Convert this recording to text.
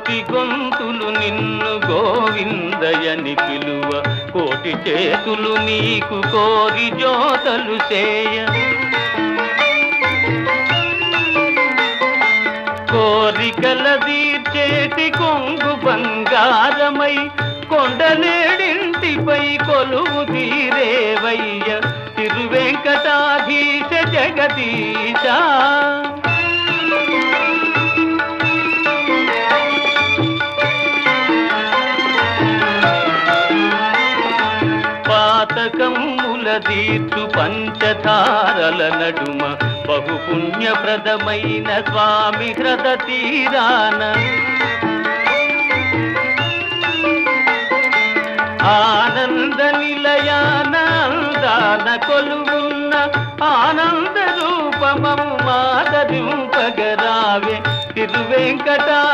కోటి గొంతులు నిన్ను గోవిందయని పిలువ, కోటి చేతులు నీకు కోరి జోతలు చేయ, కోరికల తీర్చేటి కొంగు బంగారమై కొండలేడింటిపై కొలువు తీరేవయ్య తిరువెంకటాధీశ జగదీశ. పాతకమ్ముల తీర్చు పంచధారల నడుమ బహుపుణ్యప్రదమైన స్వామి హ్రద తీరాన, ఆనంద నిలయాన అందాన కొలువున్న ఆనంద రూపమము మాదరింపగరావే తిరువెంకట